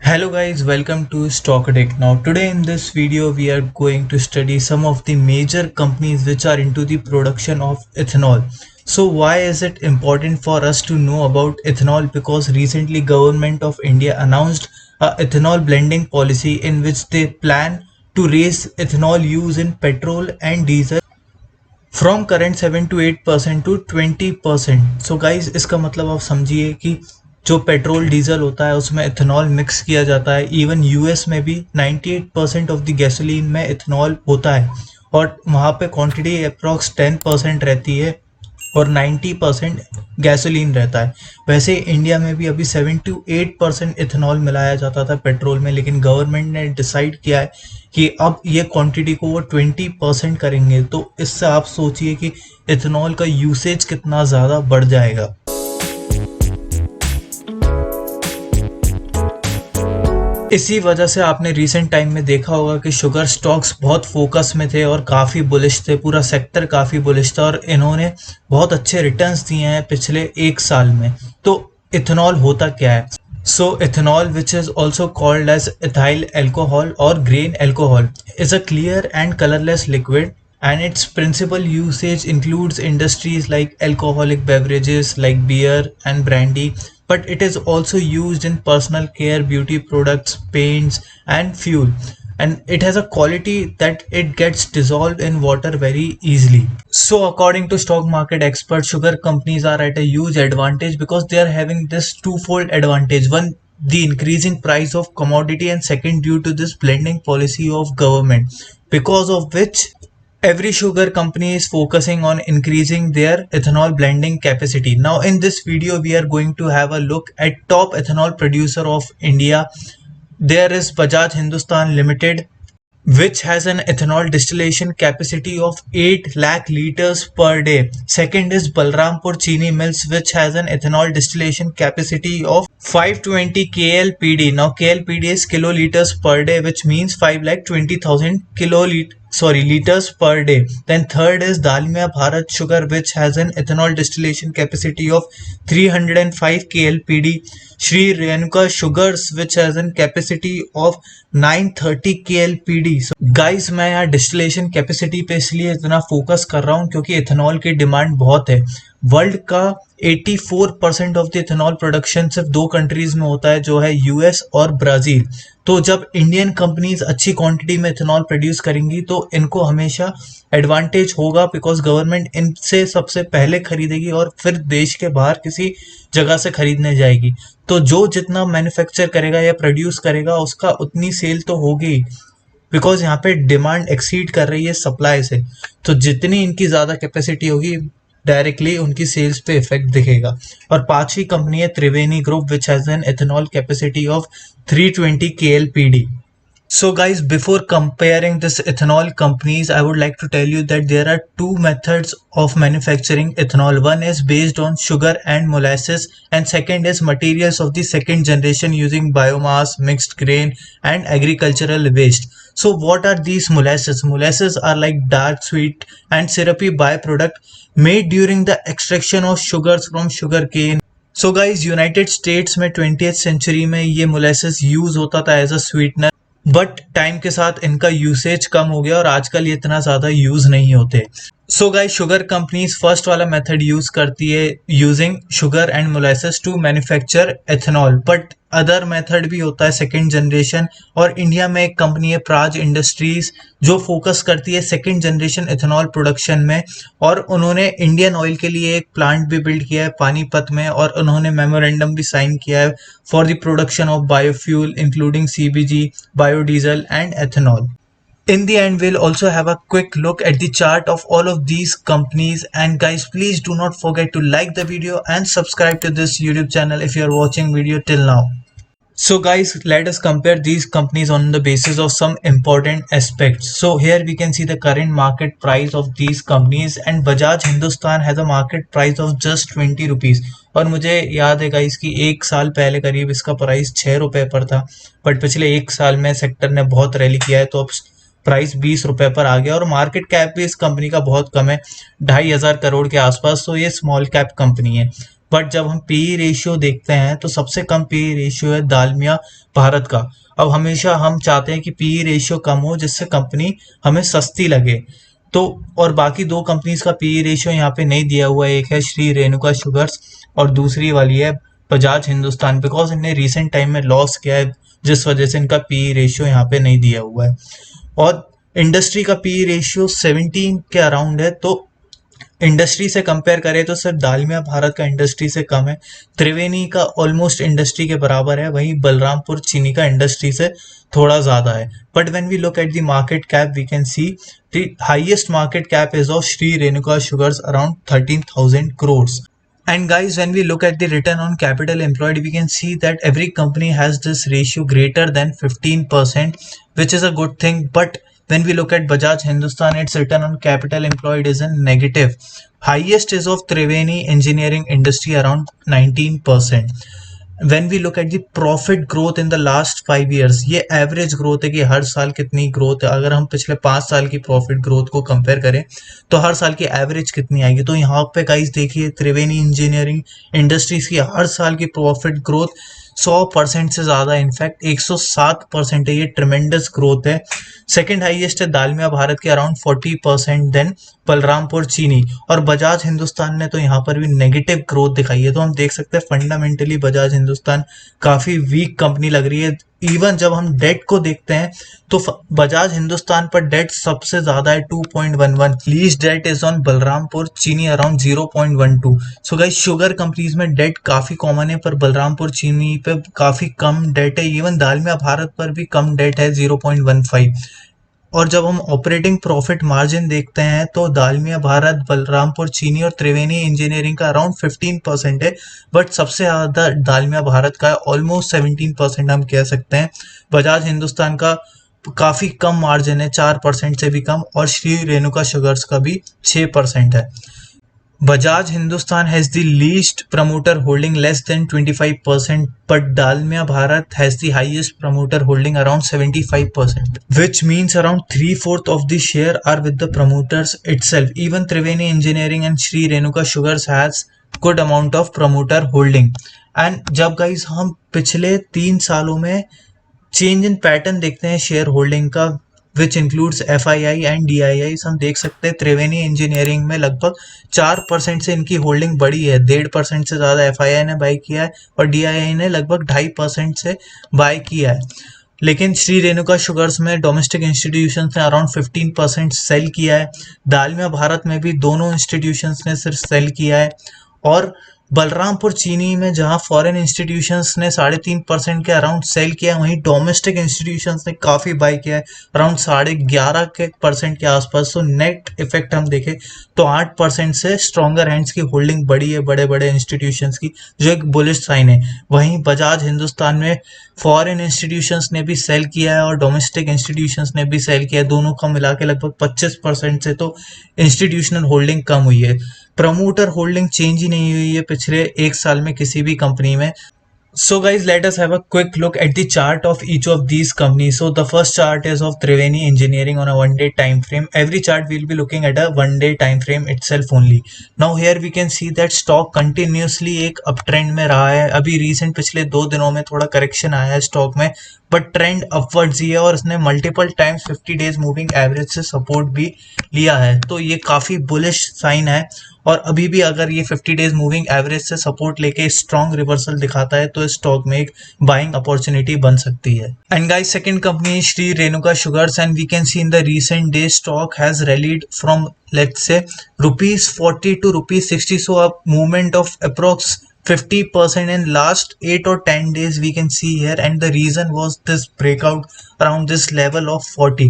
Hello guys, welcome to Stock Addict. Now today in this video we are going to study some of the major companies which are into the production of ethanol. So why is it important for us to know about ethanol? Because recently government of India announced a ethanol blending policy in which they plan to raise ethanol use in petrol and diesel from current 7 to 8% to 20%. So guys इसका मतलब आप समझिए कि जो petrol diesel होता है उसमें ethanol mix किया जाता है. इवन यूएस में भी 98% ऑफ द गैसोलीन में इथेनॉल होता है और वहाँ पे क्वांटिटी अप्रॉक्स 10% रहती है और 90% गैसोलीन रहता है. वैसे इंडिया में भी अभी 7 to 8% इथेनॉल मिलाया जाता था पेट्रोल में, लेकिन गवर्नमेंट ने डिसाइड किया है कि अब ये क्वांटिटी को वो 20% करेंगे. तो इससे आप सोचिए कि इथेनॉल का यूसेज कितना ज़्यादा बढ़ जाएगा. इसी वजह से आपने रिसेंट टाइम में देखा होगा कि शुगर स्टॉक्स बहुत फोकस में थे और काफ़ी बुलिश थे, पूरा सेक्टर काफ़ी बुलिश था और इन्होंने बहुत अच्छे रिटर्न्स दिए हैं पिछले एक साल में. तो इथेनॉल होता क्या है? So ethanol, which is also called as ethyl alcohol or grain alcohol, is a clear and colorless liquid, and its principal usage includes industries like alcoholic beverages like beer and brandy, but it is also used in personal care, beauty products, paints and fuel. And it has a quality that it gets dissolved in water very easily. So according to stock market experts, sugar companies are at a huge advantage because they are having this twofold advantage. One, the increasing price of commodity, and second, due to this blending policy of government, because of which every sugar company is focusing on increasing their ethanol blending capacity. Now in this video we are going to have a look at top ethanol producer of India. There is Bajaj Hindustan Limited, which has an ethanol distillation capacity of 8 lakh liters per day. Second is Balrampur Chini Mills, which has an ethanol distillation capacity of 520 KLPD. Now KLPD is kiloliters per day, which means 5,20,000 liters per day. Then third is Dalmia Bharat Sugar, which has an ethanol distillation capacity of 305 KLPD. Shri Renuka Sugars, which has a capacity of 930 KLPD. So guys, मैं यहाँ distillation capacity पे इसलिए इतना focus कर रहा हूँ क्योंकि ethanol की डिमांड बहुत है. वर्ल्ड का 84% ऑफ द इथेनॉल प्रोडक्शन सिर्फ दो कंट्रीज में होता है, जो है यूएस और ब्राजील. तो जब इंडियन कंपनीज अच्छी क्वांटिटी में इथेनॉल प्रोड्यूस करेंगी तो इनको हमेशा एडवांटेज होगा, बिकॉज गवर्नमेंट इनसे सबसे पहले खरीदेगी और फिर देश के बाहर किसी जगह से खरीदने जाएगी. तो जो जितना मैन्युफैक्चर करेगा या प्रोड्यूस करेगा उसका उतनी सेल तो होगी, बिकॉज यहाँ पे डिमांड एक्सीड कर रही है सप्लाई से. तो जितनी इनकी ज़्यादा कैपेसिटी होगी डायरेक्टली उनकी सेल्स पे इफेक्ट दिखेगा. और पांचवी कंपनी है Triveni group, which has an ethanol capacity of 320 KLPD. So guys, before comparing this ethanol companies, I would like to tell you that there are two methods of manufacturing ethanol. One is based on sugar and molasses, and second is materials of the second generation using biomass, mixed grain and agricultural waste. So what are these molasses? Molasses are like dark, sweet and syrupy byproduct made during the extraction of sugars from sugar cane. So guys, United States में 20th century में ये molasses use होता था as a sweetener, but time के साथ इनका usage कम हो गया और आजकल ये इतना ज़्यादा यूज नहीं होते. So guys, sugar companies first वाला मेथड यूज करती है using sugar and molasses to manufacture ethanol, but other method भी होता है सेकेंड जनरेशन. और इंडिया में एक कंपनी है प्राज इंडस्ट्रीज जो फोकस करती है सेकेंड जनरेशन एथेनॉल प्रोडक्शन में, और उन्होंने इंडियन ऑयल के लिए एक प्लांट भी बिल्ड किया है पानीपत में, और उन्होंने मेमोरेंडम भी साइन किया है for the production of biofuel including CBG, biodiesel and ethanol. In the end, we'll also have a quick look at the chart of all of these companies. And guys, please do not forget to like the video and subscribe to this YouTube channel if you are watching video till now. So guys, let us compare these companies on the basis of some important aspects. So here we can see the current market price of these companies, and Bajaj Hindustan has a market price of just 20 rupees. और मुझे याद है guys कि एक साल पहले करीब इसका प्राइस 6 रुपए पर था, बट पिछले एक साल में सेक्टर ने बहुत रैली किया है तो अब प्राइस 20 रुपए पर आ गया. और मार्केट कैप भी इस कंपनी का बहुत कम है, 2,500 करोड़ के आसपास. तो ये स्मॉल कैप कंपनी है. बट जब हम पीई रेशियो देखते हैं तो सबसे कम पीई रेशियो है दालमिया भारत का। अब हमेशा हम चाहते हैं कि पीई रेशियो कम हो जिससे कंपनी हमें सस्ती लगे। तो और बाकी दो कंपनीज का पीई रेशियो यहाँ पे नहीं दिया हुआ है, एक है श्री रेणुका शुगर्स और दूसरी वाली है बजाज हिंदुस्तान, बिकॉज इनने रिसेंट टाइम में लॉस किया है जिस वजह से इनका पीई रेशियो यहाँ पे नहीं दिया हुआ है। और इंडस्ट्री का पीई रेशियो 17 के अराउंड है, तो इंडस्ट्री से कंपेयर करें तो सिर्फ दालमिया भारत का इंडस्ट्री से कम है। त्रिवेणी का ऑलमोस्ट इंडस्ट्री के बराबर है, वहीं बलरामपुर चीनी का इंडस्ट्री से थोड़ा ज्यादा है। But when we look at the market cap we can see the highest market cap is of Shri Renuka Sugars around 13,000 crores. And guys, when we look at the return on capital employed, we can see that every company has this ratio greater than 15%, which is a good thing. But when we look at Bajaj Hindustan, its return on capital employed is in negative. Highest is of Triveni Engineering Industry around 19%. When we look at the profit growth in the last 5 years, ये average growth है कि हर साल कितनी growth है। अगर हम पिछले 5 साल की प्रॉफिट ग्रोथ को कंपेयर करें तो हर साल की एवरेज कितनी आएगी। तो यहाँ पे गाइस देखिए, त्रिवेणी इंजीनियरिंग इंडस्ट्रीज की हर साल की प्रॉफिट ग्रोथ 100% से ज्यादा, इनफैक्ट 107% है। ये ट्रिमेंडस ग्रोथ है। सेकंड हाईएस्ट है दालमिया भारत के अराउंड 40%, देन बलरामपुर चीनी, और बजाज हिंदुस्तान ने तो यहाँ पर भी नेगेटिव ग्रोथ दिखाई है। तो हम देख सकते हैं फंडामेंटली बजाज हिंदुस्तान काफी वीक कंपनी लग रही है। इवन जब हम डेट को देखते हैं तो बजाज हिंदुस्तान पर डेट सबसे ज्यादा है 2.11, least debt is on Balrampur Chini around 0.12। So guys, sugar companies में डेट काफी कॉमन है पर बलरामपुर चीनी पे काफी कम डेट है। इवन दालमिया भारत पर भी कम डेट है 0.15। और जब हम ऑपरेटिंग प्रॉफिट मार्जिन देखते हैं तो दालमिया भारत, बलरामपुर चीनी और त्रिवेणी इंजीनियरिंग का अराउंड 15% है, बट सबसे ज्यादा दालमिया भारत का ऑलमोस्ट 17% हम कह सकते हैं। बजाज हिंदुस्तान का काफी कम मार्जिन है, 4% से भी कम, और श्री रेणुका शुगर्स का भी 6% है। Bajaj Hindustan has the least promoter holding less than 25%, but Dalmia Bharat has the highest promoter holding around 75%, which means around 3/4 of the share are with the promoters itself. Even Triveni Engineering and Sri Renuka Sugars has good amount of promoter holding. And जब guys हम पिछले 3 सालों में change in pattern देखते हैं share holding का, which includes FII and DII, हम देख सकते हैं त्रिवेणी इंजीनियरिंग में लगभग 4% से इनकी होल्डिंग बढ़ी है। 1.5% से ज़्यादा FII ने बाय किया है और DII ने लगभग 2.5% से बाय किया है। लेकिन श्री रेणुका शुगर्स में डोमेस्टिक इंस्टीट्यूशंस ने अराउंड 15% सेल किया है। दालमिया भारत में भी दोनों इंस्टीट्यूशंस ने सिर्फ सेल किया है। और बलरामपुर चीनी में जहां फॉरेन इंस्टीट्यूशंस ने 3.5% के अराउंड सेल किया है, वहीं डोमेस्टिक इंस्टीट्यूशंस ने काफ़ी बाय किया है, अराउंड 11.5% के आसपास। तो नेट इफेक्ट हम देखें तो 8% से स्ट्रॉन्गर हैंड्स की होल्डिंग बढ़ी है बड़े बड़े इंस्टीट्यूशंस की, जो एक बुलिश साइन है। वहीं बजाज हिंदुस्तान में फॉरेन इंस्टीट्यूशंस ने भी सेल किया है और डोमेस्टिक इंस्टीट्यूशंस ने भी सेल किया है, दोनों का मिला के लगभग 25% से तो इंस्टीट्यूशनल होल्डिंग कम हुई है। प्रमोटर होल्डिंग चेंज ही नहीं हुई है पिछले 1 साल में किसी भी कंपनी में। So guys, let us have a quick look at the chart of each of these companies. So the first chart is of Triveni Engineering on a 1-day time frame. Every chart we'll be looking at a 1-day time frame itself only. Now here we can see that stock continuously एक uptrend में रहा है। अभी recent पिछले 2 दिनों में थोड़ा correction आया है stock में, बट ट्रेंड अपवर्ड्स ही है और इसने multiple times 50 days moving average से सपोर्ट भी लिया है। तो ये काफ़ी बुलिश साइन है और अभी भी अगर ये 50 डेज मूविंग एवरेज से सपोर्ट लेके स्ट्रॉन्ग रिवर्सल दिखाता है तो इस स्टॉक में एक बाइंग अपॉर्चुनिटी बन सकती है। And guys, second company Shri Renuka Sugars, and we can see in the recent day stock has rallied from let's say ₹40 to ₹60, so a movement of approx 50% in last 8 or 10 days we can see here, and the reason was this breakout around this level of 40।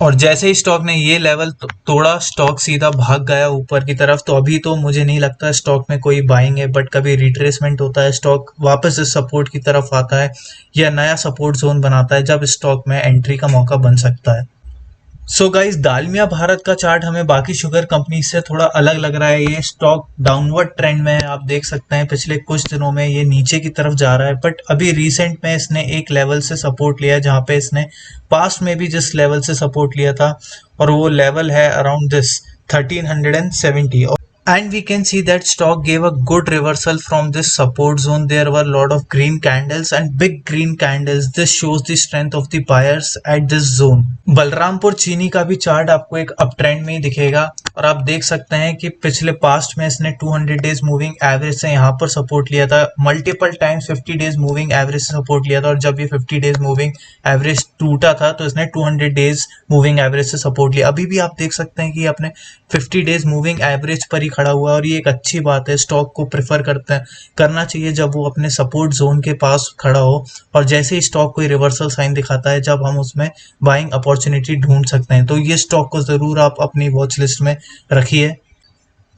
और जैसे ही stock ने ये level तोड़ा, stock सीधा भाग गया ऊपर की तरफ। तो अभी तो मुझे नहीं लगता स्टॉक में कोई बाइंग है, बट कभी रिट्रेसमेंट होता है, स्टॉक वापस इस सपोर्ट की तरफ आता है या नया सपोर्ट जोन बनाता है, जब स्टॉक में एंट्री का मौका बन सकता है। सो गाइस, दालमिया भारत का चार्ट हमें बाकी शुगर कंपनी से थोड़ा अलग लग रहा है। ये स्टॉक डाउनवर्ड ट्रेंड में है, आप देख सकते हैं पिछले कुछ दिनों में ये नीचे की तरफ जा रहा है, बट अभी रिसेंट में इसने एक लेवल से सपोर्ट लिया जहां पे इसने पास्ट में भी जिस लेवल से सपोर्ट लिया था, और वो लेवल है around this 1370। And we can see that stock gave a good reversal from this support zone. There were a lot of green candles and big green candles. This shows the strength of the buyers at this zone. Balrampur चीनी का भी chart आपको एक up trend में ही दिखेगा और आप देख सकते हैं कि पिछले पास्ट में इसने 200 डेज मूविंग एवरेज से यहाँ पर सपोर्ट लिया था, multiple times 50 days moving average से सपोर्ट लिया था, और जब ये 50 डेज मूविंग एवरेज टूटा था तो इसने 200 डेज मूविंग एवरेज से सपोर्ट लिया। अभी भी आप देख सकते हैं कि अपने 50 डेज मूविंग एवरेज पर ही खड़ा हुआ है और ये एक अच्छी बात है। स्टॉक को प्रेफर करना चाहिए जब वो अपने सपोर्ट जोन के पास खड़ा हो, और जैसे ही स्टॉक कोई रिवर्सल साइन दिखाता है जब हम उसमें बाइंग अपॉर्चुनिटी ढूंढ सकते हैं। तो ये स्टॉक को ज़रूर आप अपनी वॉच लिस्ट में रखिए।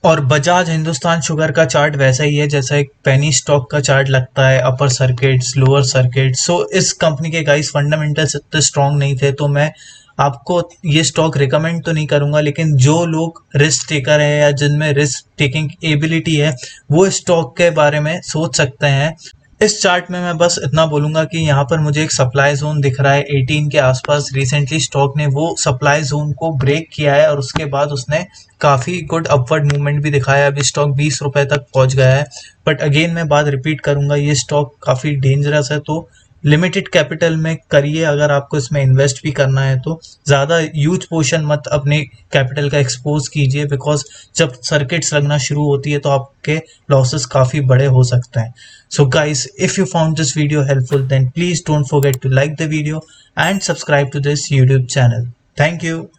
और बजाज हिंदुस्तान शुगर का चार्ट वैसा ही है जैसा एक पेनी स्टॉक का चार्ट लगता है, अपर सर्किट्स लोअर सर्किट। सो इस कंपनी के गाइस फंडामेंटल्स इतने स्ट्रांग नहीं थे, तो मैं आपको ये स्टॉक रिकमेंड तो नहीं करूंगा, लेकिन जो लोग रिस्क टेकर है या जिनमें रिस्क टेकिंग एबिलिटी है वो स्टॉक के बारे में सोच सकते हैं। इस चार्ट में मैं बस इतना बोलूंगा कि यहाँ पर मुझे एक सप्लाई जोन दिख रहा है 18 के आसपास। रिसेंटली स्टॉक ने वो सप्लाई जोन को ब्रेक किया है और उसके बाद उसने काफ़ी गुड अपवर्ड मूवमेंट भी दिखाया है। अभी स्टॉक 20 रुपए तक पहुंच गया है, बट अगेन मैं बात रिपीट करूंगा, ये स्टॉक काफ़ी डेंजरस है, तो लिमिटेड कैपिटल में करिए। अगर आपको इसमें इन्वेस्ट भी करना है तो ज़्यादा ह्यूज पोर्शन मत अपने कैपिटल का एक्सपोज कीजिए, बिकॉज जब सर्किट्स लगना शुरू होती है तो आपके लॉसेस काफ़ी बड़े हो सकते हैं। So guys, if you found this video helpful, then please don't forget to like the video and subscribe to this YouTube channel. Thank you.